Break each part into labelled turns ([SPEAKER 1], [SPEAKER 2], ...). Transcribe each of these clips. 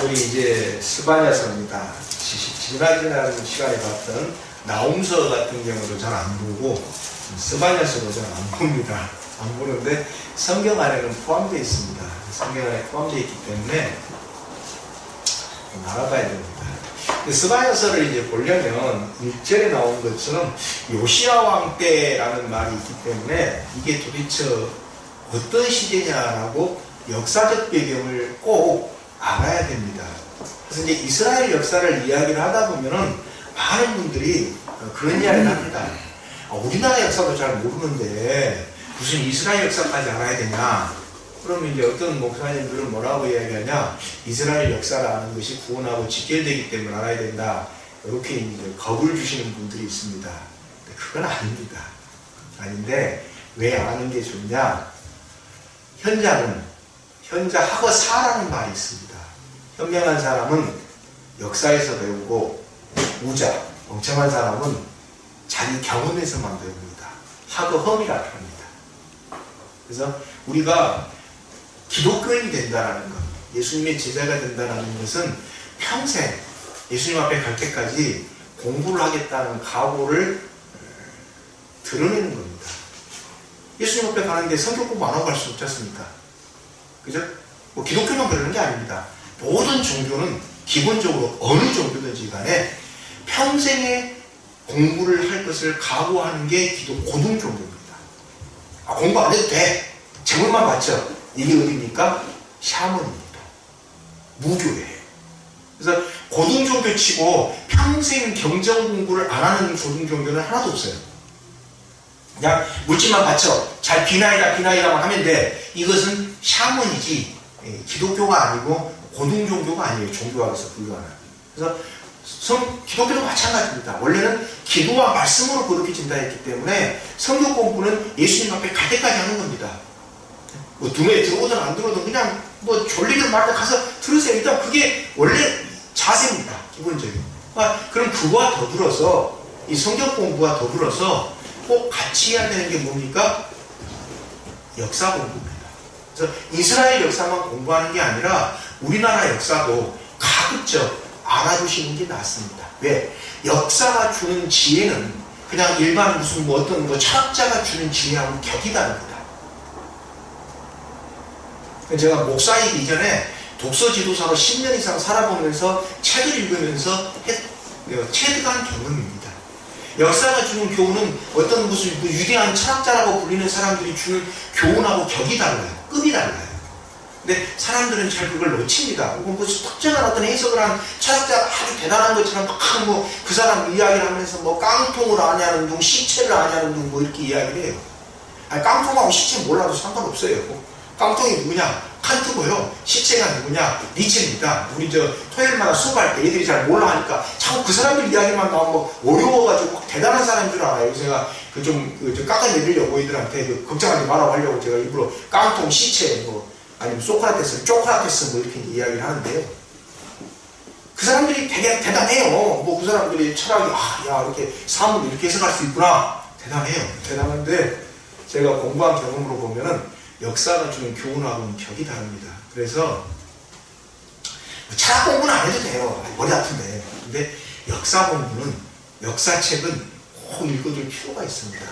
[SPEAKER 1] 우리 이제 스바냐서입니다. 지난 시간에 봤던 나홈서 같은 경우도 잘 안 보고 스바냐서도 잘 안 봅니다. 안 보는데 성경 안에는 포함되어 있습니다. 성경 안에 포함되어 있기 때문에 알아봐야 됩니다. 스바냐서를 이제 보려면 1절에 나온 것처럼 요시야 왕 때라는 말이 있기 때문에 이게 도대체 어떤 시대냐라고 역사적 배경을 꼭 알아야 됩니다. 그래서 이제 이스라엘 역사를 이야기를 하다 보면은 많은 분들이 그런 이야기를 합니다. 우리나라 역사도 잘 모르는데 무슨 이스라엘 역사까지 알아야 되냐? 그러면 이제 어떤 목사님들은 뭐라고 이야기하냐? 이스라엘 역사를 아는 것이 구원하고 직결되기 때문에 알아야 된다. 이렇게 이제 겁을 주시는 분들이 있습니다. 근데 그건 아닙니다. 아닌데 왜 아는 게 좋냐? 현자하고 사라는 말이 있습니다. 현명한 사람은 역사에서 배우고 우자, 멍청한 사람은 자기 경험에서만 배웁니다. 하고 험이라고 합니다. 그래서 우리가 기독교인이 된다는 것, 예수님의 제자가 된다는 것은 평생 예수님 앞에 갈 때까지 공부를 하겠다는 각오를 드러내는 겁니다. 예수님 앞에 가는데 성경 공부 안 하고 갈 수 없지 않습니까? 그죠? 뭐 기독교만 그러는 게 아닙니다. 모든 종교는 기본적으로 어느 종교든지 간에 평생에 공부를 할 것을 각오하는 게 고등 종교입니다. 공부 안 해도 돼. 제물만 받죠. 이게 어디입니까? 샤먼입니다. 무교예요. 그래서 고등 종교 치고 평생 경전 공부를 안 하는 고등 종교는 하나도 없어요. 그냥 물질만 받쳐. 잘 비나이다만 하면 돼. 이것은 샤먼이지 기독교가 아니고 고등 종교가 아니에요. 종교학에서 분류하는. 그래서 기독교도 마찬가지입니다. 원래는 기도와 말씀으로 거룩해진다 했기 때문에 성경 공부는 예수님 앞에 갈 때까지 하는 겁니다. 뭐 눈에 들어오든 안 들어오든 그냥 뭐 졸리든 말든 가서 들으세요. 일단 그게 원래 자세입니다. 기본적인. 그럼 그와 더불어서 이 성경 공부와 더불어서 꼭 같이 해야 되는 게 뭡니까? 역사 공부입니다. 그래서 이스라엘 역사만 공부하는 게 아니라 우리나라 역사도 가급적 알아두시는 게 낫습니다. 왜? 역사가 주는 지혜는 그냥 일반 무슨 어떤 철학자가 주는 지혜하고 격이 다릅니다. 제가 목사이기 이전에 독서 지도사로 10년 이상 살아보면서 책을 읽으면서 체득한 경험입니다. 역사가 주는 교훈은 어떤 무슨 위대한 철학자라고 불리는 사람들이 주는 교훈하고 격이 달라요. 급이 달라요. 근데 사람들은 잘 그걸 놓칩니다. 뭐 특정한 어떤 해석을 한 철학자가 아주 대단한 것처럼 막 그 사람 이야기를 하면서 뭐 깡통을 아냐는 둥, 시체를 아냐는 둥 뭐 이렇게 이야기를 해요. 아니 깡통하고 시체 몰라도 상관없어요. 깡통이 누구냐? 칸트고요. 시체가 누구냐? 니체입니다. 우리 토요일마다 수업할 때 애들이 잘 몰라 하니까 자꾸 그 사람들 이야기만 나오면 뭐 어려워가지고 막 대단한 사람인 줄 알아요. 제가 좀 깎아내리려고 애들한테 걱정하지 말라고 하려고 제가 일부러 깡통, 시체 아니면 소크라테스, 쪼크라테스 뭐 이렇게 이야기를 하는데요. 그 사람들이 되게 대단해요. 그 사람들이 철학이 이렇게 사물을 이렇게 해석할 수 있구나. 대단해요. 대단한데 제가 공부한 경험으로 보면은 역사가 주는 교훈하고는 격이 다릅니다. 그래서 철학 공부는 안 해도 돼요. 머리 아픈데. 근데 역사 공부는 역사책은 꼭 읽어둘 필요가 있습니다.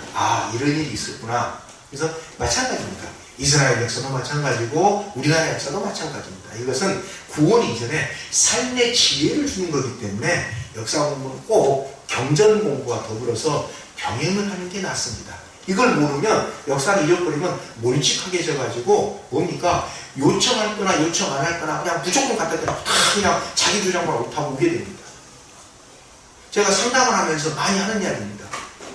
[SPEAKER 1] 이런 일이 있었구나. 그래서 마찬가지입니다. 이스라엘 역사도 마찬가지고 우리나라 역사도 마찬가지입니다. 이것은 구원 이전에 삶의 지혜를 주는 거기 때문에 역사 공부는 꼭 경전 공부와 더불어서 병행을 하는 게 낫습니다. 이걸 모르면 역사를 잃어버리면 몰직하게 져가지고 뭡니까? 요청할 거나 요청 안 할 거나 그냥 무조건 갖다 대고 다 그냥 자기 주장만 옳다고 오게 됩니다. 제가 상담을 하면서 많이 하는 이야기입니다.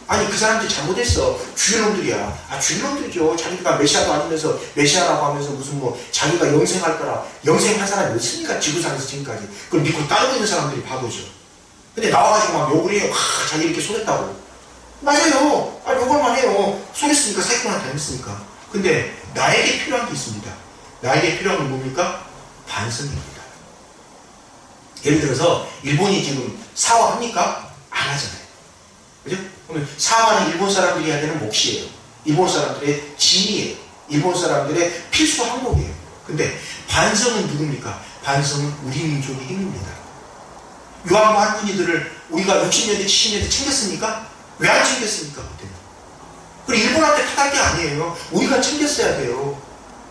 [SPEAKER 1] 아니 그 사람들이 잘못했어. 주인놈들이야. 주인놈들이죠. 자기가 메시아도 아니면서 메시아라고 하면서 무슨 자기가 영생할 거라. 영생할 사람이 없으니까 지구상에서 지금까지 그걸 믿고 따르고 있는 사람들이 바보죠. 근데 나와가지고 막 욕을 해요. 자기 이렇게 속였다고. 맞아요. 욕을만 해요. 속였으니까 사기꾼한테 했으니까. 근데 나에게 필요한 게 있습니다. 나에게 필요한 건 뭡니까? 반성입니다. 예를 들어서 일본이 지금 사과합니까? 안 하잖아요. 그죠? 그러면 사과는 일본 사람들이 해야 되는 몫이에요. 일본 사람들의 진이에요. 일본 사람들의 필수 항목이에요. 근데 반성은 누굽니까? 반성은 우리 민족의 힘입니다. 요한과 할머니들을 우리가 60년대, 70년대 챙겼습니까? 왜 안 챙겼습니까? 그때는. 그리고 일본한테 탓할 게 아니에요. 우리가 챙겼어야 돼요.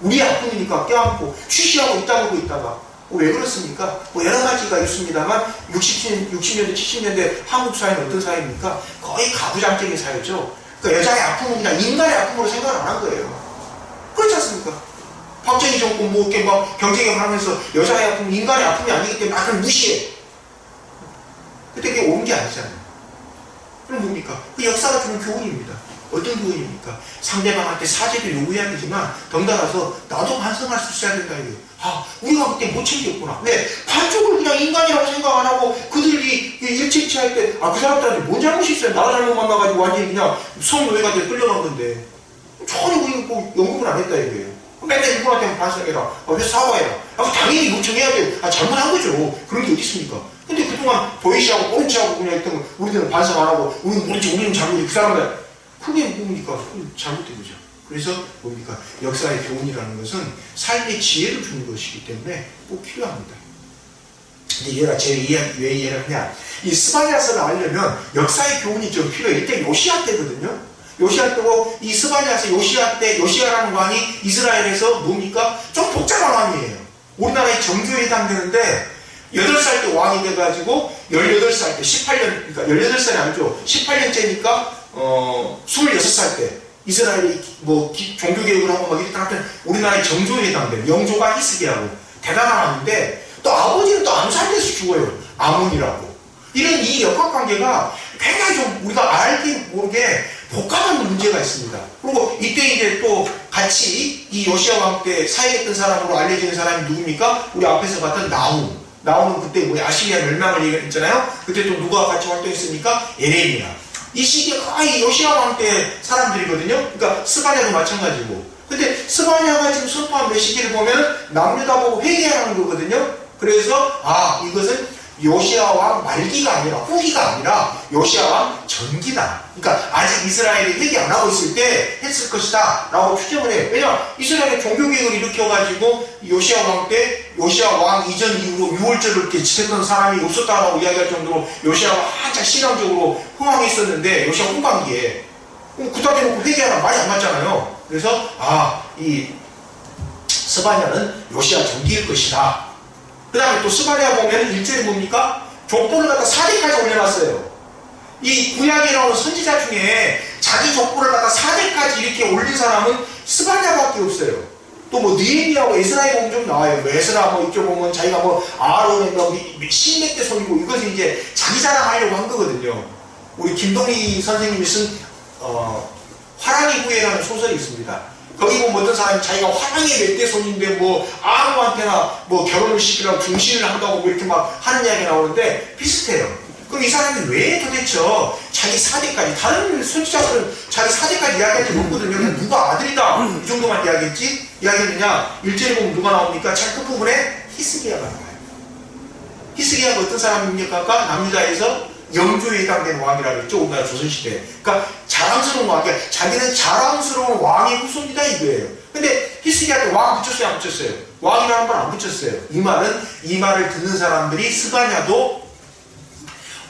[SPEAKER 1] 우리 아픔이니까 껴안고 취시하고 있다고 있다가 왜 그렇습니까? 뭐 여러 가지가 있습니다만 60년대, 70년대 한국 사회는 어떤 사회입니까? 거의 가부장적인 사회죠. 그러니까 여자의 아픔은 그냥 인간의 아픔으로 생각을 안 한 거예요. 그렇지 않습니까? 박정희 정권 뭐 이렇게 막 경쟁을 하면서 여자의 아픔은 인간의 아픔이 아니기 때문에 그걸 무시해. 그때 그게 옳은 게 아니잖아요. 그럼 뭡니까? 그 역사가 주는 교훈입니다. 어떤 교훈입니까? 상대방한테 사죄를 요구해야 되지만 덩달아서 나도 반성할 수 있어야 된다 이거예요. 아, 우리가 그때 못 챙겼구나. 왜? 반쪽을 그냥 인간이라고 생각 안 하고 그들이 일치할 때 그 사람들한테 뭔 잘못이 있어요? 나라 잘못 만나가지고 완전히 그냥 성노예가 돼 끌려간 건데 전혀 우리가 뭐 연구를 안 했다 이거예요. 맨날 일본한테 반성해라. 왜 사과해라. 당연히 요청해야 돼요. 잘못한 거죠. 그런 게 어디 있습니까? 근데 그동안 도의시하고 뽀른치하고 그냥 했던 우리들은 반성 안 하고 우리는 잘못이 그 사람들 그게 뭡니까? 잘못된 거죠. 그래서 뭡니까? 역사의 교훈이라는 것은 삶의 지혜를 주는 것이기 때문에 꼭 필요합니다. 근데 얘가 왜 이해를 하냐? 이 스바냐서를 알려면 역사의 교훈이 좀 필요해요. 이때 요시야 때거든요. 요시야 때고 이 스바냐서 요시야 때 요시야라는 왕이 이스라엘에서 뭡니까? 좀 복잡한 왕이에요. 우리나라의 정교에 해당되는데 8살 때 왕이 돼가지고 18살 때 18년 그러니까 18살이 아니죠. 18년째니까 26살 때 이스라엘이 뭐 종교개혁을 하고 막 이랬다 하여튼 우리나라의 정조에 해당돼요. 영조가 히스기야고 대단한 왕인데 또 아버지는 또 암살돼서 죽어요. 아몬이라고. 이런 이 역학관계가 굉장히 좀 우리가 알게 모르게 복잡한 문제가 있습니다. 그리고 이때 이제 또 같이 이 요시야 왕 때 사역했던 사람으로 알려지는 사람이 누굽니까? 우리 앞에서 봤던 나훔은 그때 뭐 아시리아 멸망을 얘기했잖아요. 그때 또 누가 같이 활동했습니까? 에레미야. 이 시기가 거의 요시야 왕 때 사람들이거든요. 그러니까 스바냐도 마찬가지고. 근데 스바냐가 지금 선포한 메시지를 보면 남유다 보고 회개하는 거거든요. 그래서 이것은 요시야 왕 말기가 아니라 후기가 아니라 요시야 왕 전기다. 그러니까 아직 이스라엘이 회개 안 하고 있을 때 했을 것이다 라고 추정을 해요. 왜냐하면 이스라엘의 종교개혁을 일으켜가지고 요시야 왕 때 요시야 왕 이전 이후로 6월절을 이렇게 지켰던 사람이 없었다라고 이야기할 정도로 요시야가 한참 신앙적으로 흥황했었는데 요시야 후반기에 그다 대놓고 회개하라 말이 안 맞잖아요. 그래서 이 스바냐는 요시야 전기일 것이다. 그 다음에 또 스바냐 보면 1절에 뭡니까? 족보를 갖다 4대까지 올려놨어요. 이 구약에 나오는 선지자 중에 자기 족보를 갖다 4대까지 이렇게 올린 사람은 스바냐밖에 없어요. 또 뭐 느헤미야하고 에스라에 보면 좀 나와요. 에스라 뭐 이쪽 보면 자기가 뭐 아론의 뭐 신맥 때 손이고 이것은 이제 자기 자랑하려고 한 거거든요. 우리 김동희 선생님이 쓴 화랑의 후예라는 소설이 있습니다. 거기 보면 어떤 사람이 자기가 화랑의 몇 대 손인데 뭐 아무한테나 뭐 결혼을 시키라고 중신을 한다고 뭐 이렇게 막 하는 이야기 나오는데 비슷해요. 그럼 이 사람이 왜 도대체 자기 4대까지 다른 선지자들은 자기 4대까지 이야기하지 못거든요. 그냥 누가 아들이다 이 정도만 이야기했느냐 1절에 보면 누가 나옵니까? 잘 끝부분에 히스기야가 나와요. 히스기야가 어떤 사람입니까? 남유다에서 영조에 해당되는 왕이라고 했죠. 우리나라 조선시대. 그러니까 자랑스러운 왕. 그러니까 자기는 자랑스러운 왕의 후손이다 이거예요. 근데 히스기야 때 왕 붙였어요? 안 붙였어요? 왕이라는 말 안 붙였어요. 이 말을 듣는 사람들이 스바냐도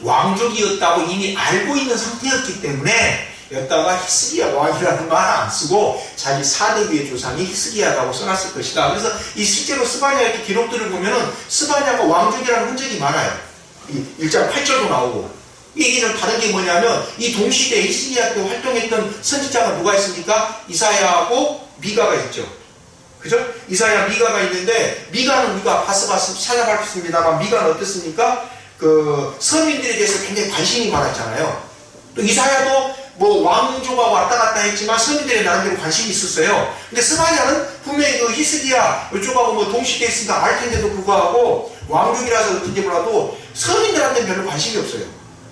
[SPEAKER 1] 왕족이었다고 이미 알고 있는 상태였기 때문에 여기다가 히스기야 왕이라는 말 안 쓰고 자기 4대 위의 조상이 히스기야라고 써놨을 것이다. 그래서 이 실제로 스바냐 이렇게 기록들을 보면은 스바냐가 왕족이라는 흔적이 많아요. 이 1장 8절도 나오고. 이 얘기는 다른 게 뭐냐면 이 동시대에 히스기야 때 활동했던 선지자가 누가 있습니까? 이사야하고 미가가 있죠. 그죠? 이사야 미가가 있는데 미가는 우리가 찾아봤습니다만 미가는 어떻습니까? 그 서민들에 대해서 굉장히 관심이 많았잖아요. 또 이사야도 뭐 왕조가 왔다 갔다 했지만 서민들의 나름대로 관심이 있었어요. 근데 스바냐는 분명히 그 히스기야 이쪽하고 뭐 동시대에 있으니까 알 텐데도 불구하고 왕족이라서 어떤지 몰라도 서민들한테는 별로 관심이 없어요.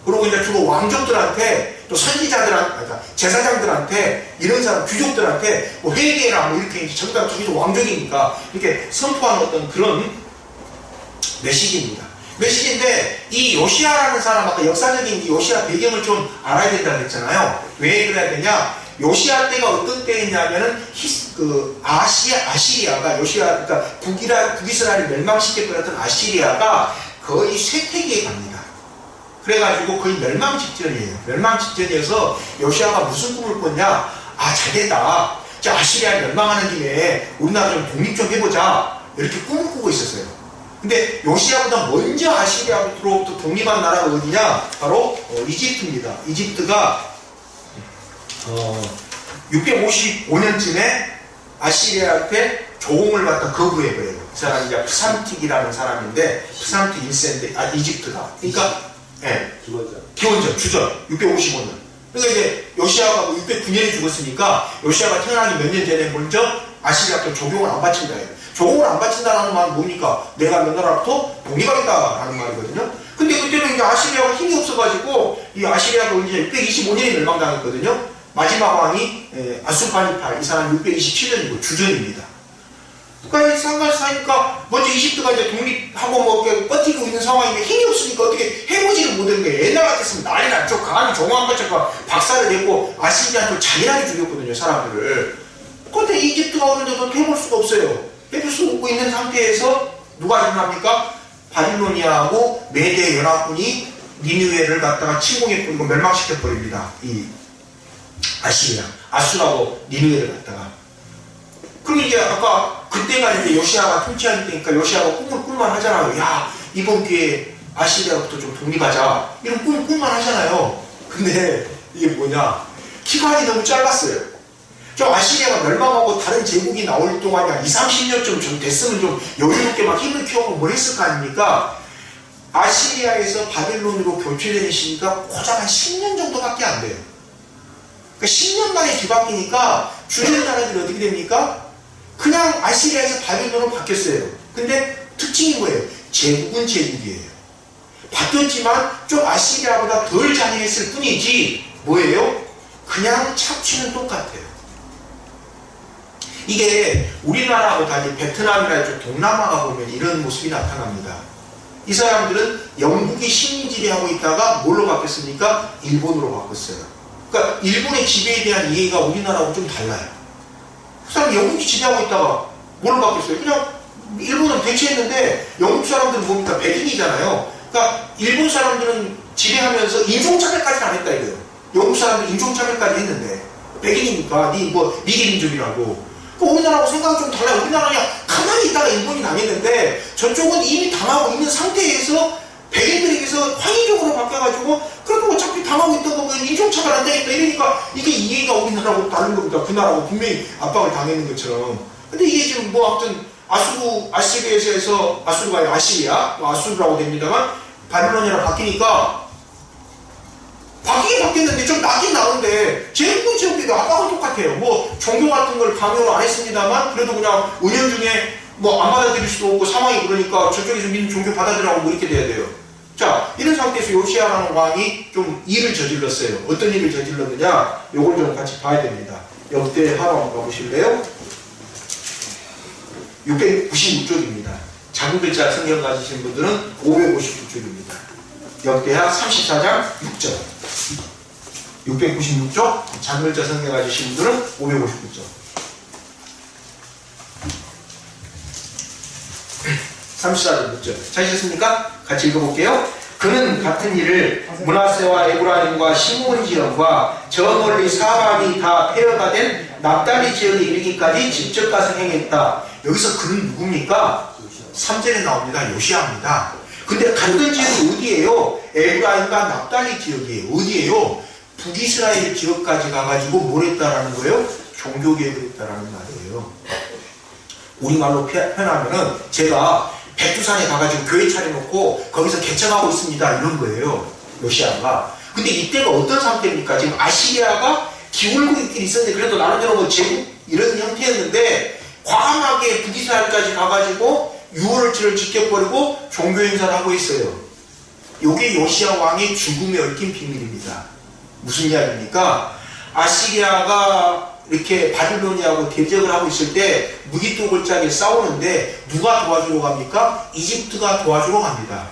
[SPEAKER 1] 그리고 이제 주로 왕족들한테 또 선지자들한테, 그러니까 제사장들한테 이런 사람 귀족들한테 뭐 회개해라 뭐 이렇게 자기가 왕족이니까 이렇게 선포하는 어떤 그런 메시지입니다. 메시지인데 이 요시야라는 사람 아까 역사적인 이 요시야 배경을 좀 알아야 된다고 했잖아요. 왜 그래야 되냐? 요시야 때가 어떤 때였냐면은 아시리아가 그러니까 북이스라엘을 멸망시켜버렸던 아시리아가 거의 쇠퇴기에 갑니다. 그래가지고 거의 멸망 직전이에요. 멸망 직전이어서 요시야가 무슨 꿈을 꿨냐? 잘됐다. 자, 아시리아 멸망하는 김에 우리나라 좀 독립 좀 해보자. 이렇게 꿈을 꾸고 있었어요. 근데 요시야보다 먼저 아시리아로부터 독립한 나라가 어디냐? 바로 이집트입니다. 이집트가 655년쯤에 아시리아한테 조공을 받다 거부해버려요. 그 사람이 이제 프삼틱이라는 사람인데, 프삼틱 1세인데, 이집트가. 그러니까, 기원전, 주전, 655년. 그러니까 이제 요시야가 609년에 죽었으니까, 요시야가 태어나기 몇 년 전에 먼저 아시리아한테 조공을 안 바친다 해요. 조공을 안 바친다는 말은 뭡니까? 내가 몇 나라부터 독립하겠다라는 말이거든요. 근데 그때는 이제 아시리아가 힘이 없어가지고, 이 아시리아가 이제 625년에 멸망당했거든요. 마지막 왕이 아수르바니팔, 이 사람이 627년이고 주전입니다. 그러니까 상관사니까 먼저 이집트가 이제 독립하고 뭐 버티고 있는 상황인데 힘이 없으니까 어떻게 해보지를 못하는 거예요. 옛날 같았으면 난리 났죠. 감히 종한 것처럼 박살을 내고 아시리아한테 잔인하게 죽였거든요, 사람들을. 그런데 이집트가 오는데도 해볼 수가 없어요. 해볼 수 없고 있는 상태에서 누가 일어납니까? 바빌로니아하고 메대 연합군이 니느웨를 갖다가 침공해버리고 멸망시켜버립니다. 이 아시리아, 아수라고 니느웨를 갖다가. 그럼 이제 아까 그때가 이제 요시야가 통치할 때니까 요시야가 꿈을 꿀만 하잖아요. 야, 이번 기회에 아시리아부터 좀 독립하자. 이런 꿈을 꿀만 하잖아요. 근데 이게 뭐냐? 기간이 너무 짧았어요. 좀 아시리아가 멸망하고 다른 제국이 나올 동안이 한 20-30년 좀 됐으면 좀 여유롭게 막 힘을 키우고 뭘 했을 거 아닙니까? 아시리아에서 바빌론으로 교체되는 시기가 고작 한 10년 정도밖에 안 돼요. 그러니까 10년 만에 뒤바뀌니까 주변 나라들이 어떻게 됩니까? 그냥 아시리아에서 바빌론으로 바뀌었어요. 근데 특징이 뭐예요? 제국은 제국이에요. 바뀌었지만 좀 아시리아보다 덜 잔인했을 뿐이지 뭐예요? 그냥 착취는 똑같아요. 이게 우리나라보다 이제 베트남이나 좀 동남아가 보면 이런 모습이 나타납니다. 이 사람들은 영국이 식민지배하고 있다가 뭘로 바뀌었습니까? 일본으로 바꿨어요. 그러니까 일본의 지배에 대한 이해가 우리나라하고 좀 달라요. 그 사람 영국이 지배하고 있다가 뭘로 바뀌었어요? 그냥 일본은 대체했는데 영국 사람들은 뭡니까? 백인이잖아요. 그러니까 일본 사람들은 지배하면서 인종차별까지는 안 했다 이거예요. 영국 사람들 인종차별까지 했는데 백인이니까 니 뭐 미개민족이라고. 우리나라하고 생각이 좀 달라요. 우리나라는 그냥 가만히 있다가 일본이 당했는데 저쪽은 이미 당하고 있는 상태에서 백인들에게서 황의적으로 바뀌어가지고 그래도 어차피 당하고 있던 거 인종차별 안 되겠다 이러니까 이게 이해가 우리나라하고 다른 겁니다. 그 나라하고 분명히 압박을 당했는 것처럼. 근데 이게 지금 뭐 아무튼 아시리아에서 아수르가 아니라 아수르라고 됩니다만 바빌로니아로 바뀌니까 바뀌긴 바뀌었는데 좀 나긴 나는데 제국은 제국이고 압박은 똑같아요. 뭐 종교 같은 걸 강요를 안 했습니다만 그래도 그냥 은연중에 뭐 안 받아들일 수도 없고 상황이 그러니까 저쪽에서 믿는 종교 받아들이라고 뭐 이렇게 돼야 돼요. 자, 이런 상태에서 요시야라는 왕이 좀 일을 저질렀어요. 어떤 일을 저질렀느냐? 요걸 좀 같이 봐야 됩니다. 역대 하나 한번 가보실래요? 696쪽입니다. 작은 글자 성경 가지신 분들은 559쪽입니다. 역대하 34장 6절. 696쪽, 작은 글자 성경 가지신 분들은 559쪽. 34절 6절. 찾으셨습니까? 같이 읽어볼게요. 그는 같은 일을 므낫세와 에브라임과 시므온 지역과 저 멀리 사방이 다 폐허가 된 납달리 지역에 이르기까지 직접 가서 행했다. 여기서 그는 누굽니까? 3절에 나옵니다. 요시야입니다. 근데 갔던 지역이 어디예요? 에브라임과 납달리 지역이에요. 어디예요? 북이스라엘 지역까지 가가지고 뭘 했다라는 거예요? 종교개혁을 했다라는 말이에요. 우리말로 표현하면은 제가 백두산에 가가지고 교회 차려놓고 거기서 개척하고 있습니다. 이런 거예요. 요시야가. 근데 이때가 어떤 상태입니까? 지금 아시리아가 기울고 있긴 있었는데 그래도 나름대로 뭐 제국 이런 형태였는데 과감하게 북이스라엘까지 가가지고 유월절을 지켜버리고 종교 행사를 하고 있어요. 이게 요시야 왕의 죽음에 얽힌 비밀입니다. 무슨 이야기입니까? 아시리아가 이렇게 바빌로니아하고 대적을 하고 있을 때 무기토골짜기에 싸우는데 누가 도와주러 갑니까? 이집트가 도와주러 갑니다.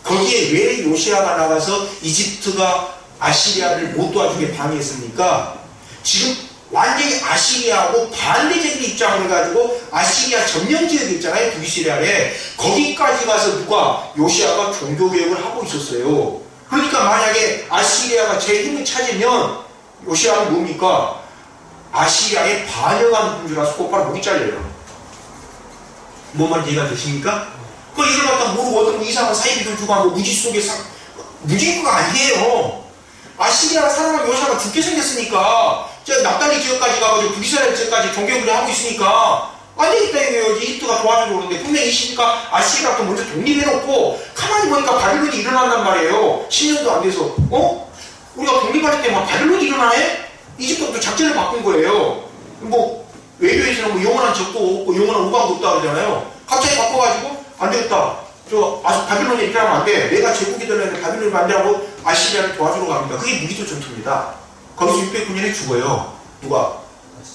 [SPEAKER 1] 거기에 왜 요시야가 나가서 이집트가 아시리아를 못 도와주게 방해했습니까? 지금 완전히 아시리아하고 반대적인 입장을 가지고 아시리아 점령 지역이 있잖아요. 북이스라엘에. 거기까지 가서 누가 요시아가 종교개혁을 하고 있었어요. 그러니까 만약에 아시리아가 제 힘을 찾으면 요시아는 뭡니까? 아시리아에 반역한 군주라서 곧바로 목이 잘려요. 뭔 말인지 이해가 되십니까? 그 이걸 갖다 모르고 어떤 뭐 이상한 사이비들 주고 뭐 무지 속에 무지가 아니에요. 아시리아 사람을 요시아가 죽게 생겼으니까 저 납달리 지역까지 가가지고 북이스라엘 지역까지 종교개혁을 하고 있으니까 안 되겠다 이거예요. 이집트가 도와주고 그러는데 분명히 있으니까 아시리아가 먼저 독립해놓고 가만히 보니까 바빌론이 일어난단 말이에요. 10년도 안 돼서 우리가 독립할 때 막 바빌론이 일어나네? 이집트도 작전을 바꾼 거예요. 뭐 외교에서는 뭐 영원한 적도 없고 영원한 우방도 없다 그러잖아요. 갑자기 바꿔가지고 안 되겠다. 바빌론에 이렇게 하면 안 돼. 내가 제국이 되려면 바빌론을 만들라고 아시리아를 도와주러 갑니다. 그게 무기도 전투입니다. 거기서 609년에 죽어요. 누가?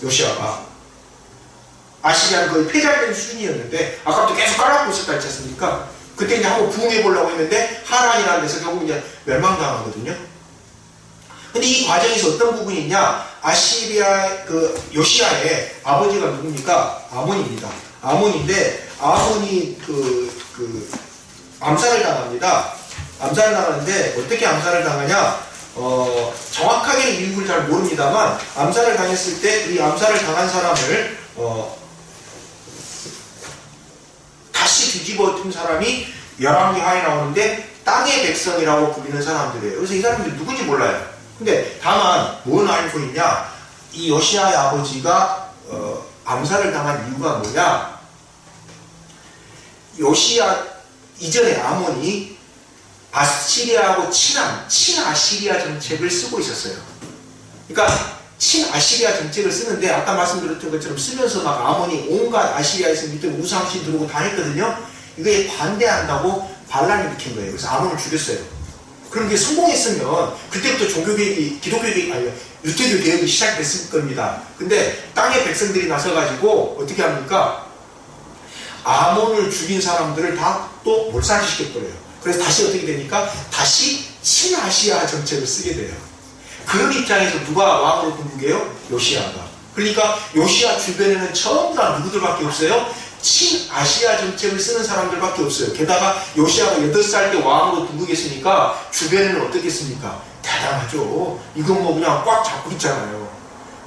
[SPEAKER 1] 요시아가. 아시리아는 거의 패자된 수준이었는데 아까부터 계속 깔아놓고 있었다 했지 않습니까? 그때 이제 한번 부흥해보려고 했는데 하란이라는 데서 결국 이제 멸망당하거든요. 근데 이 과정에서 어떤 부분이 있냐? 아시리아 요시아의 아버지가 누굽니까? 아몬입니다. 아몬인데 아몬이 암살을 당합니다. 암살을 당하는데 어떻게 암살을 당하냐? 정확하게 이유를 잘 모릅니다만 암살을 당했을 때 이 암살을 당한 사람을 다시 뒤집어 튼 사람이 열왕기하에 나오는데 땅의 백성이라고 불리는 사람들이에요. 그래서 이 사람들이 누군지 몰라요. 근데 다만 뭘 알고 있냐? 이 요시아의 아버지가 암살을 당한 이유가 뭐냐? 요시아 이전에 아몬이 아시리아하고 친아시리아 정책을 쓰고 있었어요. 그러니까 친아시리아 정책을 쓰는데 아까 말씀드렸던 것처럼 쓰면서 막 아몬이 온갖 아시리아에서 밑에 우상신 들어오고 다 했거든요. 이거에 반대한다고 반란을 일으킨 거예요. 그래서 아몬을 죽였어요. 그런 게 성공했으면 그때부터 종교개혁이, 기독교개혁이 아니라 유태교 개혁이 시작됐을 겁니다. 근데 땅의 백성들이 나서가지고 어떻게 합니까? 아몬을 죽인 사람들을 다 또 몰살시켰더래요. 그래서 다시 어떻게 되니까 다시 친아시아 정책을 쓰게 돼요. 그런 입장에서 누가 왕으로 군국해요? 요시아가. 그러니까 요시아 주변에는 전부 다 누구들밖에 없어요? 친아시아 정책을 쓰는 사람들밖에 없어요. 게다가 요시아가 8살 때 왕으로 등극했으니까 주변에는 어떻겠습니까? 대단하죠. 이건 뭐 그냥 꽉 잡고 있잖아요.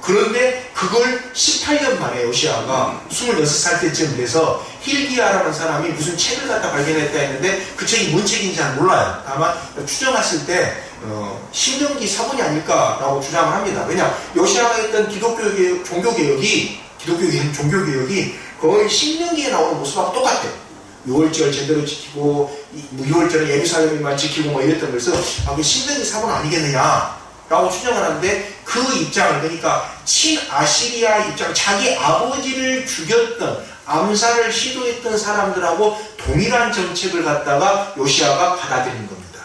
[SPEAKER 1] 그런데 그걸 18년 만에 요시아가 26살 때쯤 돼서 힐기야라는 사람이 무슨 책을 갖다 발견했다 했는데 그 책이 뭔 책인지 잘 몰라요. 다만 추정했을 때 신명기 사본이 아닐까라고 주장을 합니다. 왜냐? 요시아가 했던 기독교개혁, 종교개혁이 거의 신명기에 나오는 모습하고 똑같아요. 6월절 제대로 지키고 6월절에 예루살렘만 지키고 뭐 이랬던 것을 그 신명기 사본 아니겠느냐 라고 추정을 하는데 그 입장을 그러니까 친아시리아 입장 자기 아버지를 죽였던 암살을 시도했던 사람들하고 동일한 정책을 갖다가 요시아가 받아들인 겁니다.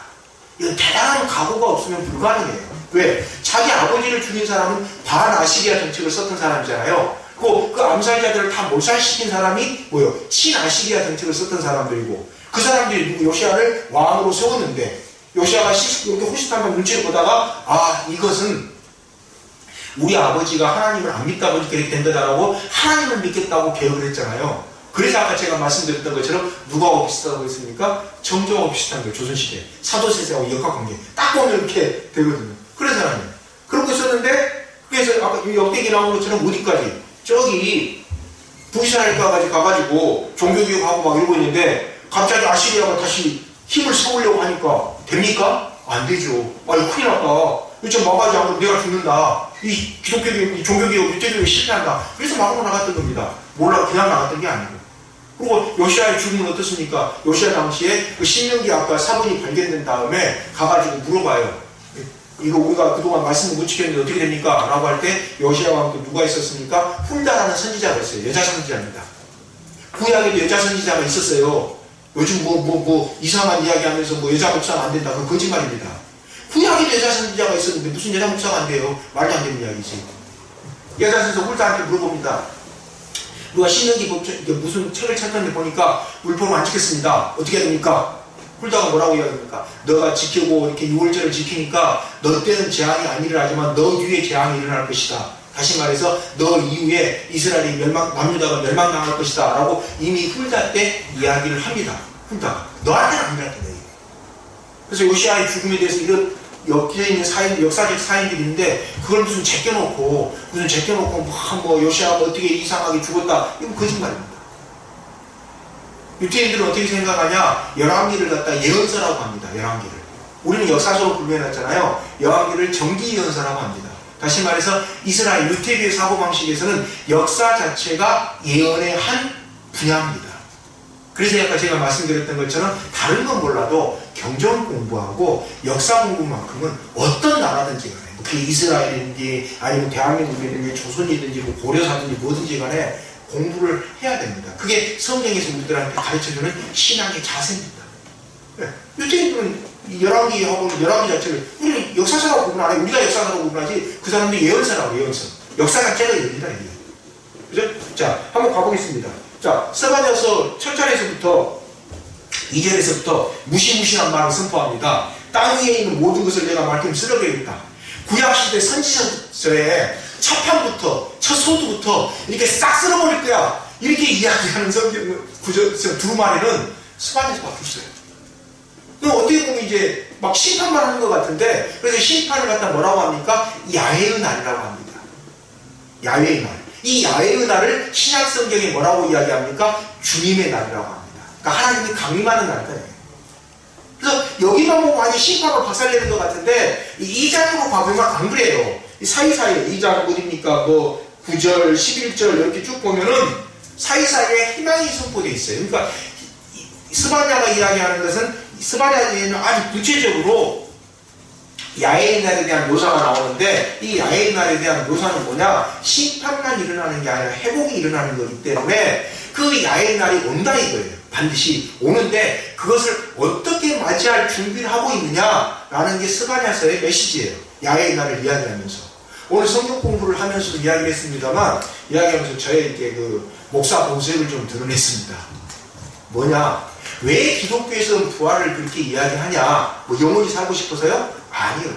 [SPEAKER 1] 이건 대단한 각오가 없으면 불가능해요. 왜? 자기 아버지를 죽인 사람은 반아시리아 정책을 썼던 사람이잖아요. 그 암살자들을 다 몰살시킨 사람이 뭐요? 친아시리아 정책을 썼던 사람들이고 그 사람들이 누구 요시아를 왕으로 세웠는데 요시아가 이렇게 호시탐탐 눈치를 보다가 이것은 우리 아버지가 하나님을 안 믿다 보니까 이렇게 된 거다라고 하나님을 믿겠다고 개혁을 했잖아요. 그래서 아까 제가 말씀드렸던 것처럼 누구하고 비슷하다고 했습니까? 정조하고 비슷한 거예요. 조선시대. 사도세자하고 역학관계. 딱 보면 이렇게 되거든요. 그런 사람이에요. 그러고 있었는데 그래서 아까 역대기 나온 것처럼 어디까지? 저기 북이스라엘까지 가가지고 종교개혁하고 막 이러고 있는데 갑자기 아시리아가 다시 힘을 세우려고 하니까 됩니까? 안 되죠. 이거 큰일 났다. 이거 막아지 않고 내가 죽는다. 이 기독교개혁, 종교개혁, 유태교육이 실패한다. 그래서 막으로 나갔던 겁니다. 몰라 그냥 나갔던 게 아니고. 그리고 요시아의 죽음은 어떻습니까? 요시아 당시에 그 신명기 아까 사본이 발견된 다음에 가가지고 물어봐요. 이거 우리가 그동안 말씀을 못 지켰는데 어떻게 됩니까? 라고 할 때 요시아와 함께 누가 있었습니까? 훌다라는 선지자가 있어요. 여자 선지자입니다. 구약에도 여자 선지자가 있었어요. 요즘 이상한 이야기 하면서 여자 목사가 안 된다. 그건 거짓말입니다. 구약에도 여자 선지자가 있었는데 무슨 여자 목사가 안 돼요? 말도 안 되는 이야기지. 여자 선지자 훌다한테 물어봅니다. 누가 신명기 무슨 책을 찾는데 보니까 율법을 안 지켰습니다. 어떻게 됩니까? 훌다가 뭐라고 이야기합니까? 너가 지키고 이렇게 6월절을 지키니까 너 때는 재앙이 안 일어나지만 너 뒤에 재앙이 일어날 것이다. 다시 말해서 너 이후에 이스라엘이 남유다가 멸망당할 것이다 라고 이미 hul다 때 이야기를 합니다. hul다 너한테는 아니라는 거예요. 그래서 요시아의 죽음에 대해서 이런 엮여 있는 역사적 사인들이 있는데 그걸 무슨 제껴놓고 뭐 요시아가 어떻게 이상하게 죽었다, 이건 거짓말입니다. 유태인들은 어떻게 생각하냐, 열왕기를 갖다 예언서라고 합니다. 열왕기를 우리는 역사적으로 분류해놨잖아요. 열왕기를 정기예언서라고 합니다. 다시 말해서 이스라엘 유태교의 사고방식에서는 역사 자체가 예언의 한 분야입니다. 그래서 아까 제가 말씀드렸던 것처럼 다른 건 몰라도 경전 공부하고 역사 공부만큼은 어떤 나라든지 간에 그게 이스라엘이든지 아니면 대한민국이든지 조선이든지 뭐 고려사든지 뭐든지 간에 공부를 해야 됩니다. 그게 성경에서 우리들한테 가르쳐주는 신앙의 자세입니다. 네. 유태인들은 열왕기하고는 열왕기 자체를 우리는 역사서라고 구분 안 해. 우리가 역사서라고 구분하지 그 사람들이 예언서라고 예언서. 역사 자체가 예언이다. 그죠? 자, 한번 가보겠습니다. 자, 스바냐서 철자에서부터 2절에서부터 무시무시한 말을 선포합니다. 땅 위에 있는 모든 것을 내가 말끔 쓸어버리겠다. 구약시대 선지서에 첫 판부터 첫 소두부터 이렇게 싹 쓸어버릴 거야. 이렇게 이야기하는 성경 두루마리는 스바냐에서 바뀌었어요. 그럼 어떻게 보면 이제 막 심판만 하는 것 같은데, 그래서 심판을 갖다 뭐라고 합니까? 야훼의 날이라고 합니다. 야훼의 날. 이 야훼의 날을 신약 성경에 뭐라고 이야기합니까? 주님의 날이라고 합니다. 그러니까 하나님이 강림하는 날이다. 그래서 여기만 보고 많이 심판으로 박살내는 것 같은데, 이 장으로 봐보면 안 그래요. 이 사이사이에 2장 어딥니까? 뭐 9절, 11절 이렇게 쭉 보면은 사이사이에 희망이 선포되어 있어요. 그러니까 스바냐가 이야기하는 것은, 스바냐에는 아주 구체적으로 야훼의 날에 대한 묘사가 나오는데, 이 야훼의 날에 대한 묘사는 뭐냐? 심판만 일어나는 게 아니라 회복이 일어나는 거기 때문에 그 야훼의 날이 온다 이거예요. 반드시 오는데 그것을 어떻게 맞이할 준비를 하고 있느냐라는 게 스바냐서의 메시지예요. 야훼의 날을 이야기하면서. 오늘 성경 공부를 하면서도 이야기를 했습니다만, 이야기하면서 저에게 그 목사 본색을 좀 드러냈습니다. 뭐냐? 왜 기독교에서는 부활을 그렇게 이야기하냐? 뭐 영원히 살고 싶어서요? 아니요.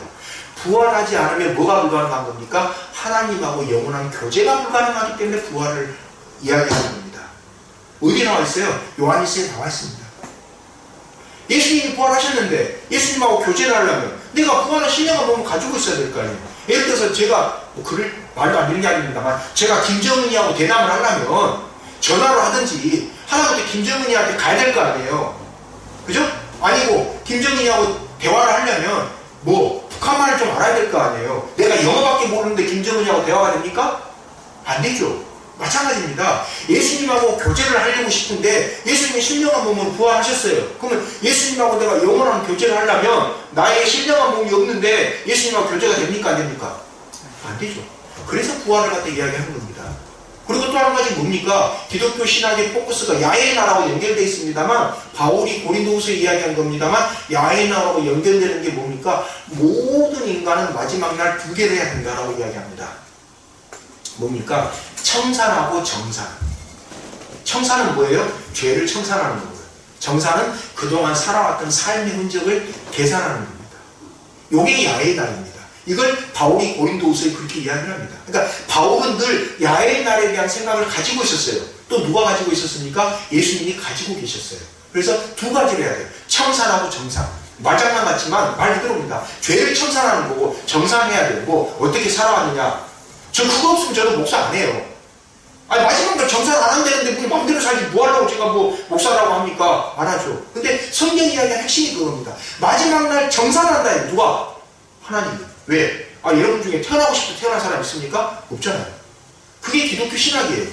[SPEAKER 1] 부활하지 않으면 뭐가 불가능한 겁니까? 하나님하고 영원한 교제가 불가능하기 때문에 부활을 이야기하는 겁니다. 어디 나와 있어요? 요한일서에 나와 있습니다. 예수님이 부활하셨는데 예수님하고 교제를 하려면 내가 부활한 신령한 몸을 가지고 있어야 될 거 아니에요. 예를 들어서 제가 그를 말도 안 되는 게 아닙니다만, 제가 김정은이하고 대담을 하려면 전화로 하든지 하다못해 김정은이한테 가야 될 거 아니에요. 그죠? 아니고 김정은이하고 대화를 하려면 뭐 북한말을 좀 알아야 될 거 아니에요. 내가 영어밖에 모르는데 김정은이하고 대화가 됩니까? 안 되죠. 마찬가지입니다. 예수님하고 교제를 하려고 싶은데 예수님의 신령한 몸으로 부활하셨어요. 그러면 예수님하고 내가 영원한 교제를 하려면 나의 신령한 몸이 없는데 예수님하고 교제가 됩니까? 안 됩니까? 안 되죠. 그래서 부활을 갖다 이야기하는 겁니다. 그리고 또 한 가지 뭡니까? 기독교 신학의 포커스가 야훼의 날하고 연결되어 있습니다만, 바울이 고린도후서에 이야기한 겁니다만, 야훼의 날하고 연결되는 게 뭡니까? 모든 인간은 마지막 날 두 개를 해야 된다라고 이야기합니다. 뭡니까? 청산하고 정산. 청산은 뭐예요? 죄를 청산하는 거예요. 정산은 그동안 살아왔던 삶의 흔적을 계산하는 겁니다. 이게 야훼의 날입니다. 이걸 바울이 고린도후서에 그렇게 이야기를 합니다. 그러니까 바울은 늘 야훼의 날에 대한 생각을 가지고 있었어요. 또 누가 가지고 있었습니까? 예수님이 가지고 계셨어요. 그래서 두 가지를 해야 돼요. 청산하고 정산. 말장난 같지만 말 그대로입니다. 죄를 청산하는 거고 정산해야 돼요. 뭐 어떻게 살아왔느냐. 저 그거 없으면 저는 목사 안 해요. 아니 마지막에 정산 안 한다는데 뭐 마음대로 살지 뭐 하려고 제가 뭐 목사라고 합니까? 안 하죠. 근데 성경 이야기의 핵심이 그겁니다. 마지막 날 정산한다. 누가? 하나님. 왜? 여러분 중에 태어나고 싶어 태어난 사람 있습니까? 없잖아요. 그게 기독교 신학이에요.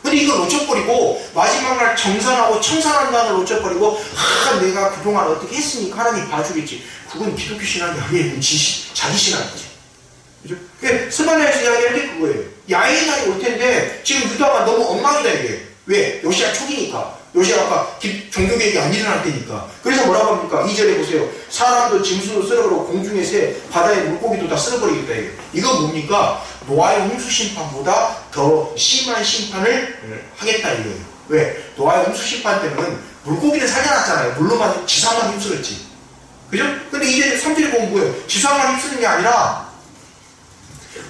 [SPEAKER 1] 근데 이걸 놓쳐버리고 마지막 날 정산하고 청산한다는 걸 놓쳐버리고 내가 그동안 어떻게 했으니까 하나님 봐주겠지. 그건 기독교 신학이 아니에요. 자기 신학이지. 그죠? 스바냐에서 이야기할 때 그거예요. 야훼의 날이 올 텐데 지금 유다가 너무 엉망이다 이게. 왜? 요시야 초기니까. 요시야가 종교개혁이 안 일어날 때니까. 그래서 뭐라고 합니까? 2절에 보세요. 사람도 짐승도 쓸어버리고 공중의 새, 바다의 물고기도 다 쓸어버리겠다 이게. 이거 뭡니까? 노아의 홍수 심판보다 더 심한 심판을 하겠다 이거예요. 왜? 노아의 홍수 심판 때는 물고기는 살려놨잖아요. 물로만, 지상만 힘쓸었지. 그죠? 근데 이제 3절에 보면 뭐예요? 지상만 힘쓰는 게 아니라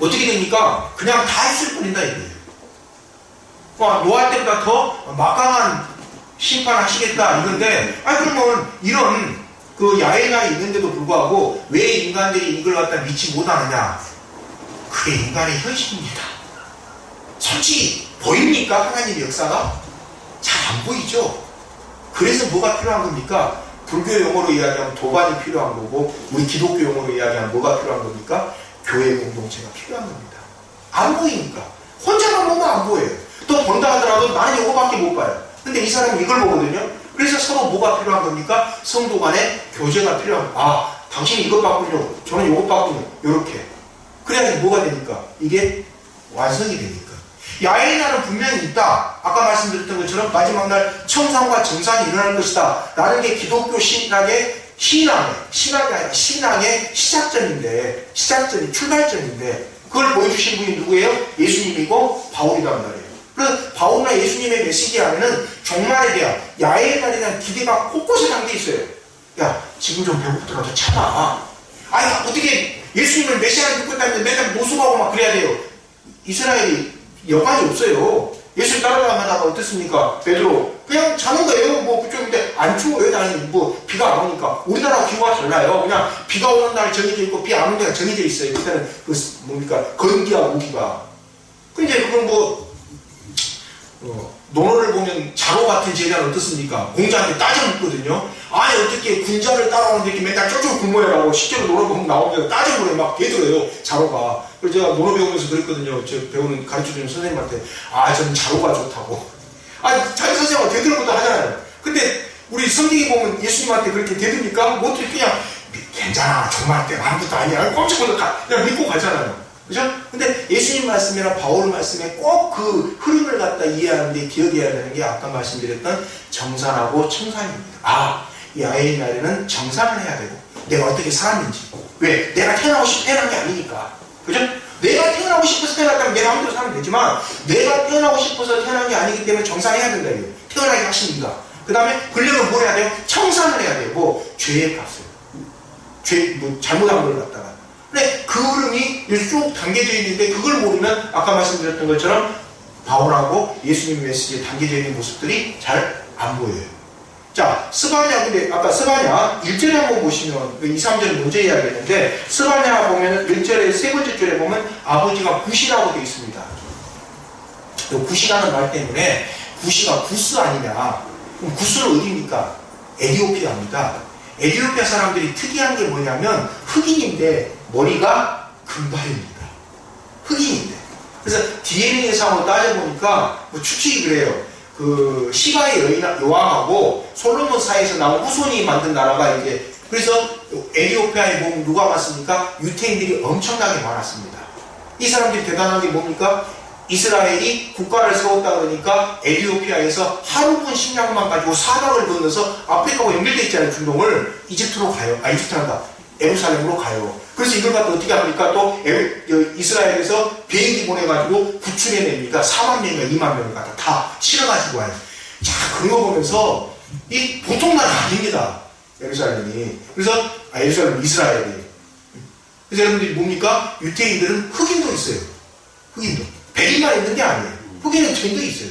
[SPEAKER 1] 어떻게 됩니까? 그냥 다 휩쓸버린다 이거예요. 노아 때보다 더 막강한 심판하시겠다 이건데, 그러면 이런 그 야훼의 날이 있는데도 불구하고 왜 인간들이 이걸 갖다 믿지 못하느냐? 그게 인간의 현실입니다. 솔직히 보입니까? 하나님의 역사가? 잘 안 보이죠? 그래서 뭐가 필요한 겁니까? 불교 용어로 이야기하면 도반이 필요한 거고, 우리 기독교 용어로 이야기하면 뭐가 필요한 겁니까? 교회 공동체가 필요한 겁니다. 안 보이니까. 혼자만 보면 안 보여요. 또 본다 하더라도 나는 이거밖에 못 봐요. 근데 이 사람은 이걸 보거든요. 그래서 서로 뭐가 필요한 겁니까? 성도 간에 교제가 필요한 거예요. 당신이 이것 봤군요. 저는 이것 봤군요. 이렇게. 그래야지 뭐가 되니까? 이게 완성이 되니까. 야훼의 날은 분명히 있다. 아까 말씀드렸던 것처럼 마지막 날 청산과 정산이 일어날 것이다. 라는 게 기독교 신학이 아니라 신앙의 시작점인데, 출발점인데, 그걸 보여주신 분이 누구예요? 예수님이고 바울이란 말이에요. 그래서 바울이나 예수님의 메시지 안에는 종말에 대한, 야훼의 날에 대한 기대가 곳곳에 담겨 있어요. 야, 지금 좀 배고프더라도 참아. 어떻게 예수님을 메시아를 믿고 있다는데 맨날 노숙하고 막 그래야 돼요. 이스라엘이 여관이 없어요. 예수 따라가다가 어떻습니까? 베드로 그냥 자는 거예요. 뭐 그쪽인데 안 추워요. 당연히 뭐 비가 안 오니까. 우리나라 기후가 달라요. 그냥 비가 오는 날 정해져 있고 비 안 오는 날 정해져 있어요. 그때는 그 뭡니까? 건기와 우기가. 근데 그건 논어를 보면 자로 같은 제자는 어떻습니까? 공자한테 따져 묻거든요. 어떻게 군자를 따라오는데 이렇게 맨날 쫄쫄 굶어요라고 실제로 논어 보면 나오면 따져 물어요. 막 대들어요. 자로가. 그래서 제가 논어 배우면서 그랬거든요. 저 배우는 가르쳐주는 선생님한테 저는 자로가 좋다고. 자기 선생님하고 대들고도 하잖아요. 근데 우리 성경에 보면 예수님한테 그렇게 대듭니까? 뭐 어떻게 그냥 괜찮아. 정말 때 아무것도 아니야. 깜짝 놀라 그냥 믿고 가잖아요. 그죠? 근데 예수님 말씀이나 바울 말씀에 꼭 그 흐름을 갖다 이해하는데 기억해야 되는 게 아까 말씀드렸던 정산하고 청산입니다. 야훼의 날에는 정산을 해야 되고, 내가 어떻게 살았는지. 왜? 내가 태어나고 싶어 태어난 게 아니니까. 그죠? 내가 태어나고 싶어서 태어났다면 내가 마음대로 살면 되지만, 내가 태어나고 싶어서 태어난 게 아니기 때문에 정산해야 된다. 이거. 태어나게 하십니다. 그 다음에 권력은 뭘 해야 돼요? 청산을 해야 돼요. 죄의 값을. 잘못한 걸 갖다가. 근데 그 흐름이 쭉 담겨져 있는데, 그걸 모르면 아까 말씀드렸던 것처럼 바울하고 예수님 메시지에 담겨져 있는 모습들이 잘 안 보여요. 자, 스바냐, 근데 아까 스바냐 1절에 한번 보시면 2, 3절 먼저 이야기했는데, 스바냐 보면 1절에 세 번째 줄에 보면 아버지가 구시라고 되어 있습니다. 구시라는 말 때문에 구시가 구스 아니냐. 그럼 구스는 어디입니까? 에티오피아입니다. 에티오피아 사람들이 특이한 게 뭐냐면 흑인인데 머리가 금발입니다. 흑인인데. 그래서 DNA 상으로 따져보니까 추측이 그래요. 그 시바의 여왕하고 솔로몬 사이에서 나온 후손이 만든 나라가 이제, 그래서 에티오피아에 보면 누가 왔습니까? 유태인들이 엄청나게 많았습니다. 이 사람들이 대단한 게 뭡니까? 이스라엘이 국가를 세웠다 그러니까 에티오피아에서 하루분 식량만 가지고 사막을 건너서 아프리카와 연결되어 있잖아요. 중동을 이집트로 가요. 이집트란다. 예루살렘으로 가요. 그래서 이걸 갖다 어떻게 합니까? 또 이스라엘에서 비행기 보내가지고 구출해냅니까? 4만 명인가 2만 명을 갖다 다 실어가지고 와요. 자, 그런 거 보면서 이 보통 나라 아닙니다. 예루살렘이. 그래서 이스라엘이. 그래서 여러분들이 뭡니까? 유태인들은 흑인도 있어요. 흑인도. 백인만 있는 게 아니에요. 흑인은 전도 있어요.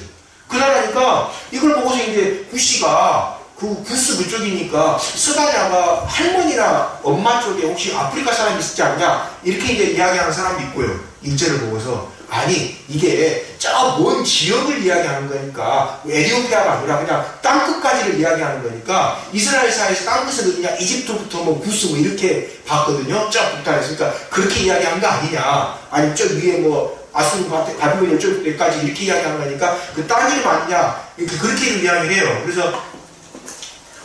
[SPEAKER 1] 그 나라니까 이걸 보고서 이제 구시가 구스 그쪽이니까 스바냐가 할머니나 엄마 쪽에 혹시 아프리카 사람이 있지 않냐? 이렇게 이제 이야기하는 사람도 있고요. 일제를 보고서. 이게 저 먼 지역을 이야기하는 거니까 에티오피아가 아니라 그냥 땅끝까지를 이야기하는 거니까 이스라엘 사이에서 땅끝은 어디냐? 이집트부터 구스 이렇게 봤거든요. 저 북한에서. 그러니까 그렇게 이야기한 거 아니냐? 아니 저 위에 아수르 바빌론 이쪽까지 이렇게 이야기하는 거니까 그 땅 이름 아니냐? 그렇게 이야기를 해요. 그래서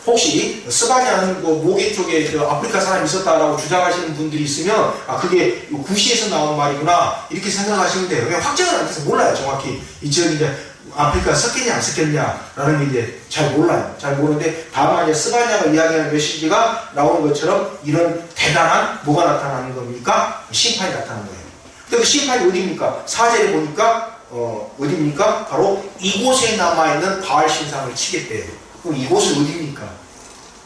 [SPEAKER 1] 혹시 스바냐는 모계 쪽에 아프리카 사람이 있었다라고 주장하시는 분들이 있으면 그게 구시에서 나온 말이구나 이렇게 생각하시면 돼요. 그냥 확정을 안 해서 몰라요. 정확히 이 지역이 이제 아프리카 섞였냐 안 섞였냐라는 게 이제 잘 몰라요. 잘 모르는데 다만 이제 스바냐가 이야기하는 메시지가 나오는 것처럼 이런 대단한 뭐가 나타나는 겁니까? 심판이 나타나는 거예요. 근데 그 심판이 어디입니까? 4절에 보니까 어디입니까? 바로 이곳에 남아있는 바알 신상을 치겠대요. 그럼 이곳은 어디입니까?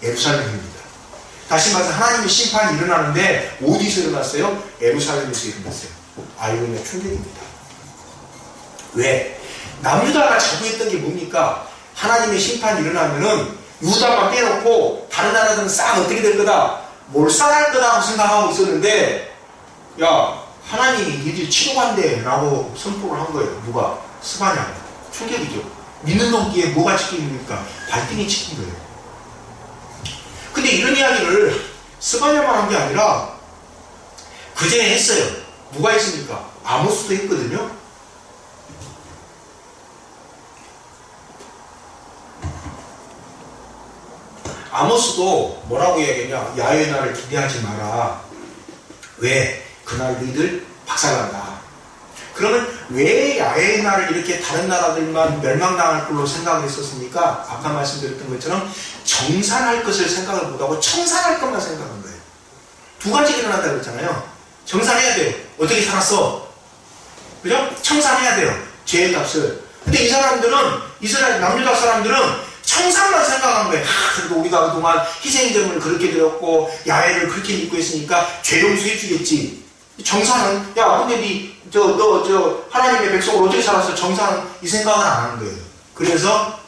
[SPEAKER 1] 예루살렘입니다. 다시 말해서 하나님의 심판이 일어나는데 어디서 일어났어요? 예루살렘에서 일어났어요. 이거는 충격입니다. 왜? 남유다가 자꾸 했던 게 뭡니까? 하나님의 심판이 일어나면은 유다만 빼놓고 다른 나라들은 싹 어떻게 될 거다? 몰살할 거다고 생각하고 있었는데, 야, 하나님이 니들 치료한대 라고 선포를 한 거예요. 누가? 스바냐가. 충격이죠. 믿는 놈기에 뭐가 찍힙니까? 발등이 찍힌 거예요. 근데 이런 이야기를 스바냐만 한 게 아니라 그전에 했어요. 누가 했습니까? 아모스도 했거든요. 아모스도 뭐라고 이야기했냐? 야훼의 날을 기대하지 마라. 왜? 그날 너희들 박살난다. 그러면 왜 야훼의 날을 이렇게 다른 나라들만 멸망당할 걸로 생각을 했었습니까? 아까 말씀드렸던 것처럼 정산할 것을 생각을 못하고 청산할 것만 생각한 거예요. 두 가지가 일어난다고 했잖아요. 정산해야 돼요. 어떻게 살았어? 그죠? 청산해야 돼요. 죄의 값을. 근데 이 사람들은, 이스라엘 남유다 사람들은 청산만 생각한 거예요. 그래도 우리가 그동안 희생제물을 그렇게 드렸고 야훼를 그렇게 믿고 했으니까 죄 용서해 주겠지. 정산은, 야, 근데 너 하나님의 백성으로 어떻게 살았어? 정산은 이 생각은 안 하는 거예요. 그래서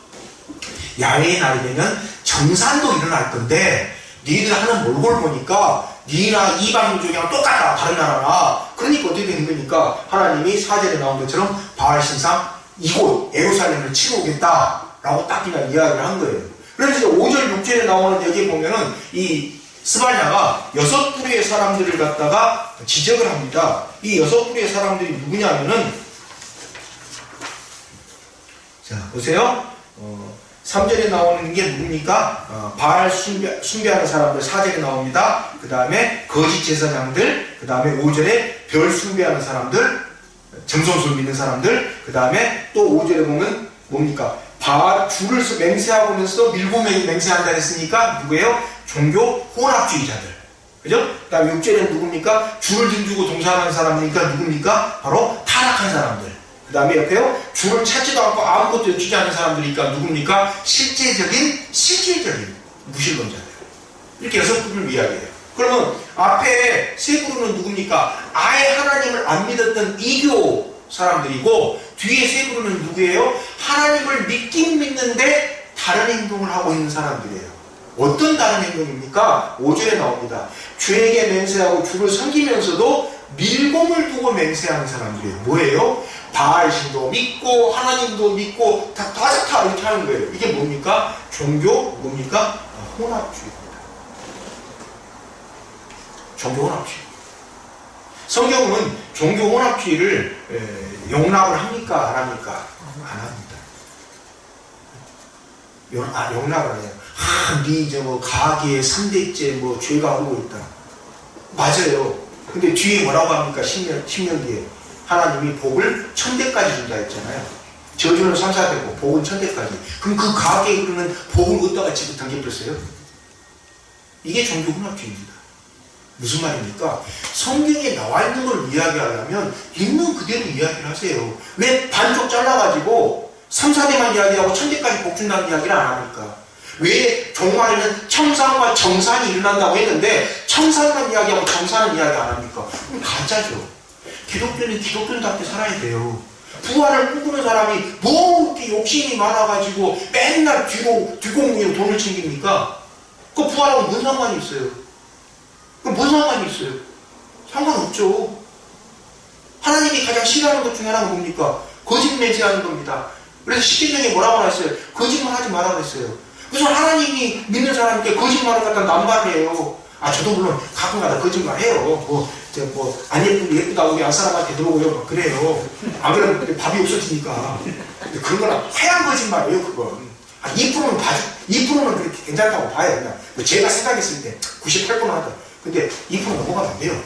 [SPEAKER 1] 야훼의 날이 되면 정산도 일어날 건데 니들 하는 몰골 보니까 니나 이방민족이랑 똑같다. 다른 나라나. 그러니까 어떻게 되는 거니까 하나님이 사절에 나온 것처럼 바알 신상 이곳 예루살렘을 치러 오겠다 라고 딱 그냥 이야기를 한 거예요. 그래서 5절 6절에 나오는 여기에 보면은 이 스바냐가 6부류의 사람들을 갖다가 지적을 합니다. 이 6부류의 사람들이 누구냐면은, 자 보세요. 3절에 나오는 게 누굽니까? 바알 숭배하는 사람들 4절에 나옵니다. 그 다음에 거짓 제사장들, 그 다음에 5절에 별 숭배하는 사람들, 정성술 믿는 사람들, 그 다음에 또 5절에 보면 뭡니까? 줄을 맹세하면서 밀고 맹세한다 했으니까 누구예요? 종교 혼합주의자들. 그죠? 그 다음에 6절에는 누굽니까? 줄을 등지고 동사하는 사람이니까 누굽니까? 바로 타락한 사람들. 그 다음에 옆에요. 줄을 찾지도 않고 아무것도 여쭈지 않는 사람들이니까 누굽니까? 실질적인 무신론자들. 이렇게 6그룹을 이야기해요. 그러면 앞에 3그룹은 누굽니까? 아예 하나님을 안 믿었던 이교 사람들이고 뒤에 3그룹은 누구예요? 하나님을 믿긴 믿는데 다른 행동을 하고 있는 사람들이에요. 어떤 다른 행동입니까? 5절에 나옵니다. 주에게 맹세하고 주를 섬기면서도 밀곰을 두고 맹세하는 사람들이에요. 뭐예요? 바알신도 믿고 하나님도 믿고 다 좋다 이렇게 하는 거예요. 이게 뭡니까? 종교 뭡니까? 혼합주의입니다. 종교 혼합주의. 성경은 종교 혼합주의를 용납을 합니까? 안 합니까? 안 합니다. 용납을 안 해요. 가계의 3대째 죄가 오고 있다. 맞아요. 근데 뒤에 뭐라고 합니까? 10년 뒤에. 하나님이 복을 1000대까지 준다 했잖아요. 저주는 3, 4대고 복은 1000대까지. 그럼 그 가계에 흐르는 복을 어디다가 지금 당겨버렸어요? 이게 종교 혼합주의입니다. 무슨 말입니까? 성경에 나와 있는 걸 이야기하려면 있는 그대로 이야기를 하세요. 왜 반쪽 잘라가지고 3, 4대만 이야기하고 1000대까지 복 준다는 이야기를 안 합니까? 왜 종말에는 청산과 정산이 일어난다고 했는데 청산만 이야기하고 정산은 이야기 안 합니까? 그럼 가짜죠. 기독교는 기독교인답게 살아야 돼요. 부활을 꿈꾸는 사람이 뭐 이렇게 욕심이 많아가지고 맨날 뒷공무에 돈을 챙깁니까? 그 부활하고 뭔 상관이 있어요? 그럼 뭔 상관이 있어요? 상관없죠. 하나님이 가장 싫어하는 것 중에 하나가 뭡니까? 거짓 맹세하는 겁니다. 그래서 십계명에 뭐라고 했어요? 거짓말 하지 말라고 했어요. 무슨 하나님이 믿는 사람께 거짓말을 갖다 남발을 해요. 저도 물론 가끔가다 거짓말 해요. 안 예쁘고 예쁘다고 우리 안사람한테 들어오고요. 그래요. 안 그러면 밥이 없어지니까. 그런 거는 하얀 거짓말이에요, 그건. 2%는 봐줘. 2%는 그렇게 괜찮다고 봐요, 그냥. 제가 생각했을 때 98%는 하다. 근데 2% 넘어가면 안 돼요.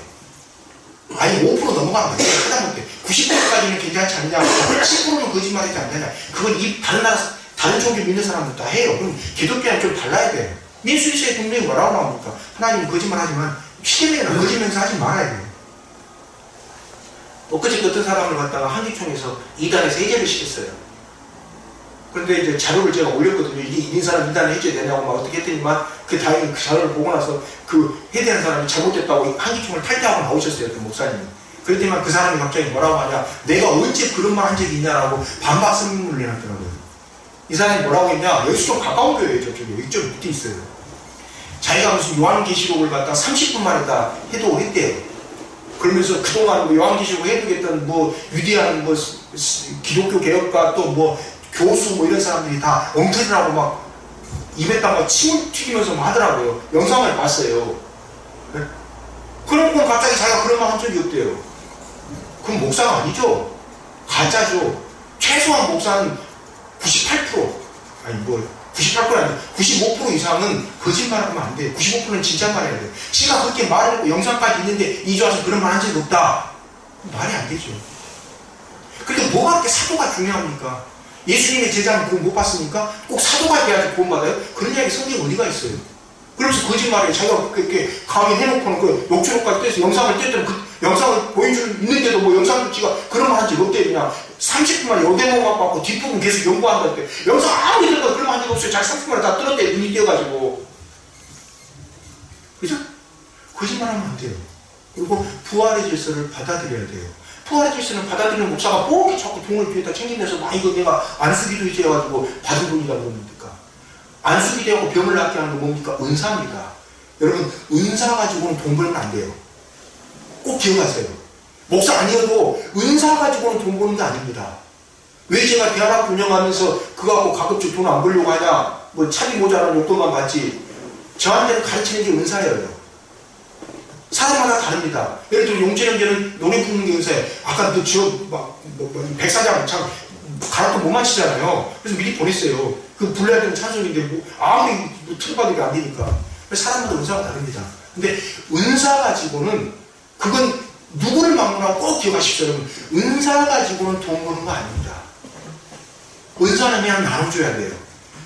[SPEAKER 1] 아니, 5% 넘어가면 안 돼요. 하다못해 90%까지는 괜찮지 않냐. 10%는 거짓말하지 않냐. 그건 다른 종교 믿는 사람들 다 해요. 그럼 기독교랑 좀 달라야 돼요. 민수기서에 분명히 뭐라고 나옵니까? 하나님 거짓말 하지만 십계명에는 거짓 맹세하지 말아야 돼요. 엊그제 어떤 사람을 갖다가 한기총에서 이단에서 해제를 시켰어요. 그런데 이제 자료를 제가 올렸거든요. 이게 있는 사람 이단을 해줘야 되냐고 막 어떻게 했더니만 다행히 그 자료를 보고 나서 그 해대한 사람이 잘못됐다고 한기총을 탈퇴하고 나오셨어요. 그 목사님이. 그랬더니 그 사람이 갑자기 뭐라고 하냐, 내가 언제 그런 말 한 적이 있냐라고 반박 선물을 내놨더라고요. 이 사람이 뭐라고 했냐, 여기서 좀 가까운 교회예요. 저쪽에 여기 좀 밑에 있어요. 자기가 무슨 요한계시록을 갖다 30분 만에 다 해독했대요. 그러면서 그동안 뭐 요한계시록 해독했던 뭐 위대한 뭐 기독교 개혁가 또 뭐 교수 뭐 이런 사람들이 다 엉터리라고 막 입에다가 침 튀기면서 막 하더라고요. 영상을 봤어요. 네? 그런 건 갑자기 자기가 그런 말 한 적이 없대요. 그럼 목사가 아니죠. 가짜죠. 최소한 목사는 98% 아니 뭐 98% 아니고 95% 이상은 거짓말하면 안 돼. 95%는 진짜말 해야 돼. 지가 그렇게 말하고 영상까지 있는데 이제 와서 그런 말 한 적이 없다. 말이 안 되죠. 그런데 뭐가 그렇게 사도가 중요합니까? 예수님의 제자는 구원 못 받습니까? 꼭 사도가 돼야지 구원 받아요? 그런 이야기 성경에 어디가 있어요? 그러면서 거짓말에 자기가 그렇게 강의 해놓고는 그 녹취록까지 떼서 영상을 뗐더니 그 영상을 보여줄 있는데도 뭐 영상도 지가 그런 말 한 적이 없대. 그냥 30분 만에 요대목만 받고 뒷부분 계속 연구한다는데 영상 아무리 들어도 그런 말 한 적 없어요. 자기 30분 만에 다 뚫었대. 눈이 띄어가지고. 그죠? 거짓말하면 안 돼요. 그리고 부활의 질서를 받아들여야 돼요. 부활의 질서는 받아들이는 목사가 뭐 이렇게 자꾸 돈을 뒤에다 챙기면서 막 이거 내가 안수기도 이제 해가지고 받은 돈이라고 그럽니까? 안수기 되고 병을 낫게 하는 건 뭡니까? 은사입니다. 여러분, 은사 가지고는 돈 벌면 안 돼요. 꼭 기억하세요. 목사 아니어도 은사 가지고는 돈 버는 게 아닙니다. 왜 제가 대한학 운영하면서 그거 갖고 가급적 돈 안 벌려고 하냐? 뭐 차비 모자라는 용돈만 받지. 저한테는 가르치는 게 은사예요. 사람마다 다릅니다. 예를 들어 용진 형제는 노래 부르는 게 은사예요. 아까 백사장 참 가락도 못 맞히잖아요. 그래서 미리 보냈어요. 그 불러야 되는 찬송인데 뭐 아무리 뭐 틀어봐도 안 되니까. 사람마다 은사가 다릅니다. 근데 은사 가지고는 그건 누구를 막론하고 꼭 기억하십시오. 여러분. 은사 가지고는 돈 버는 거 아닙니다. 은사는 그냥 나눠줘야 돼요.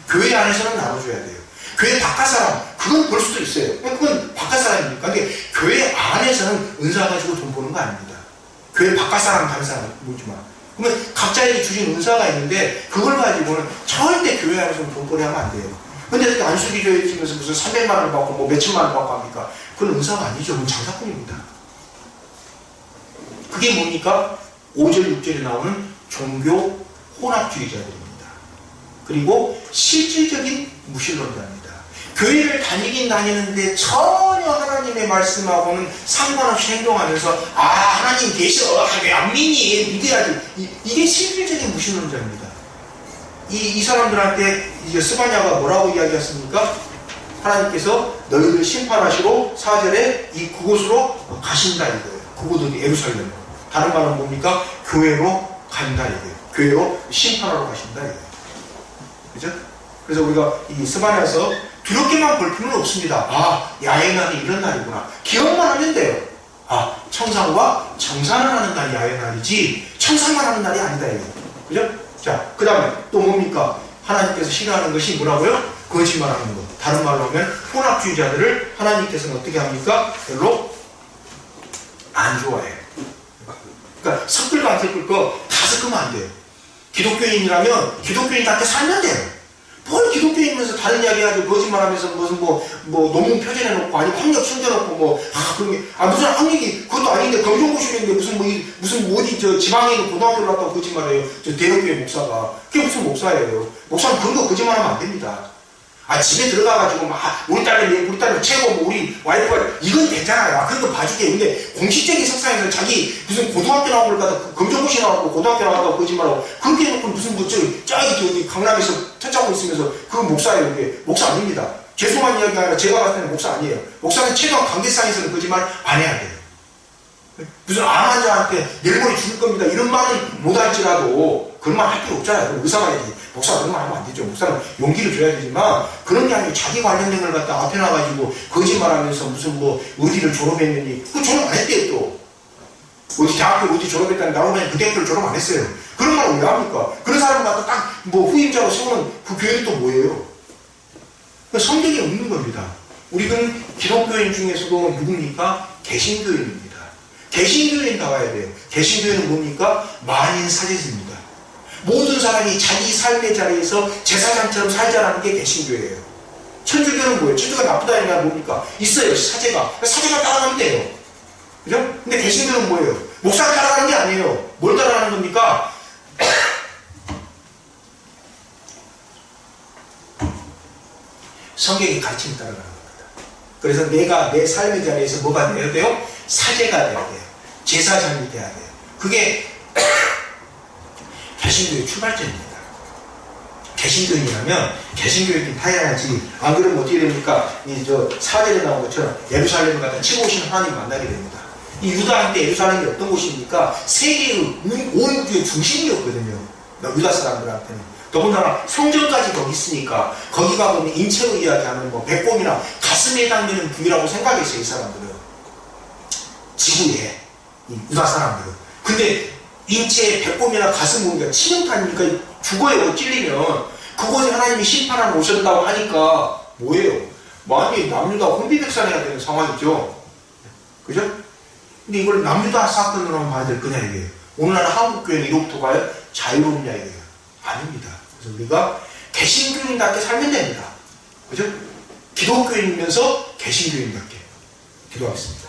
[SPEAKER 1] 교회 안에서는 나눠줘야 돼요. 교회 바깥 사람, 그건 볼 수도 있어요. 그건 바깥 사람이니까. 근데 교회 안에서는 은사 가지고 돈 버는 거 아닙니다. 교회 바깥 사람, 다른 사람, 모르지만. 그러면 각자에게 주신 은사가 있는데, 그걸 가지고는 절대 교회 안에서는 돈벌이 하면 안 돼요. 근데 안수기도에 있으면서 무슨 300만 원을 받고 뭐 몇천만 원을 받고 합니까? 그건 은사가 아니죠. 그건 장사꾼입니다. 그게 뭡니까? 5절, 6절에 나오는 종교 혼합주의자들입니다. 그리고 실질적인 무신론자입니다. 교회를 다니긴 다니는데 전혀 하나님의 말씀하고는 상관없이 행동하면서 하나님 계셔. 왜 안 믿니? 믿어야지. 이게 실질적인 무신론자입니다. 이 사람들한테 이제 스바냐가 뭐라고 이야기했습니까? 하나님께서 너희를 심판하시러 4절에 그곳으로 가신다 이거예요. 그곳 어디? 예루살렘. 다른 말은 뭡니까? 교회로 간다 이거예요. 교회로 심판하러 가신다 이거예요. 그죠? 그래서 우리가 이 스바냐에서 두렵게만 볼 필요는 없습니다. 야외 날이 이런 날이구나. 기억만 하면 돼요. 청산과 정산을 하는 날이 야외 날이지 청산만 하는 날이 아니다 이거예요. 그죠? 자, 그 다음에 또 뭡니까? 하나님께서 싫어하는 것이 뭐라고요? 거짓말하는 것. 다른 말로 하면 혼합주의자들을 하나님께서는 어떻게 합니까? 별로 안 좋아해요. 그러니까 섞을 안 섞을 거 다 섞으면 안 돼요. 기독교인이라면 기독교인한테 살면 돼요. 뭘 기독교인이면서 다른 이야기 해가지고 거짓말하면서 무슨 뭐 논문 표절해놓고 아니 학력 숨겨놓고 그런 게 무슨 학력이 그것도 아닌데 검정고시인데 무슨 어디 저 지방에 있는 고등학교를 갔다고 거짓말해요. 저 대형교회 목사가. 그게 무슨 목사예요. 목사는 그런 거 거짓말하면 안 됩니다. 집에 들어가가지고 우리 딸은 최고 우리 와이프가 이건 괜찮아요. 그런 거 봐주게. 근데 공식적인 석상에서 자기 무슨 고등학교 나온 걸 갖다 검정고시 나왔고 고등학교 나왔다고 거짓말하고 그렇게 해놓고 무슨 저기 강남에서 터치하고 있으면서 그건 목사예요. 그게 목사 아닙니다. 죄송한 이야기가 아니라 제가 봤을 때는 목사 아니에요. 목사는 최소한 관계상에서는 거짓말 안 해야 돼요. 무슨 암 환자한테 내일 모레 죽을 겁니다. 이런 말은 못할지라도 그런 말 할 필요 없잖아요. 의사가 해야지. 목사가 그런 말 하면 안 되죠. 목사는 용기를 줘야 되지만 그런 게 아니고 자기 관련된 걸 갖다 앞에 놔가지고 거짓말하면서 무슨 어디를 졸업했느니 그 졸업 안 했대요 또. 어디 대학교 어디 졸업했다니 나오면 그 대학교를 졸업 안 했어요. 그런 말을 왜 합니까? 그런 사람을 갖다 딱 후임자로 세우는 그 교회는 또 뭐예요? 성경에 없는 겁니다. 우리는 기독교인 중에서도 누굽니까? 개신교인입니다. 개신교인 나와야 돼요. 개신교인은 뭡니까? 만인 사제입니다. 모든 사람이 자기 삶의 자리에서 제사장처럼 살자라는 게 개신교예요. 천주교는 뭐예요? 천주가 나쁘다는 말 뭡니까? 있어요. 사제가 따라가면 돼요. 그죠? 근데 개신교는 뭐예요? 목사를 따라가는 게 아니에요. 뭘 따라가는 겁니까? 성경의 가르침을 따라가는 겁니다. 그래서 내가 내 삶의 자리에서 뭐가 돼야 돼요? 사제가 돼야 돼요. 제사장이 돼야 돼요. 그게 개신교의 출발점입니다. 개신교인이라면 개신교인이 당연하지. 안 그러면 어떻게 됩니까? 사제에 나온 것처럼 예루살렘을 갖다 치고 오시는 하나님 만나게 됩니다. 이 유다한테 예루살렘이 어떤 곳입니까? 세계의 온 우주의 중심이었거든요. 유다 사람들한테는. 더군다나 성전까지 거기 있으니까 거기 가보면 인체로 이야기하는 뭐 배꼽이나 가슴에 해당되는 부위라고 생각했어요. 이 사람들은. 지구에 이 유다 사람들은. 근데 인체의 배꼽이나 가슴 부위가 치명타니까 죽어요. 찔리면. 그곳에 하나님이 심판하러 오셨다고 하니까 뭐예요? 많이 남유다 혼비백산해야 되는 상황이죠. 그죠? 근데 이걸 남유다 사건으로만 봐야 될 거냐 이게요. 오늘날 한국교회는 이로부터 가요? 자유롭냐 이게요. 아닙니다. 그래서 우리가 개신교인답게 살면 됩니다. 그죠? 기독교인이면서 개신교인답게 기도하겠습니다.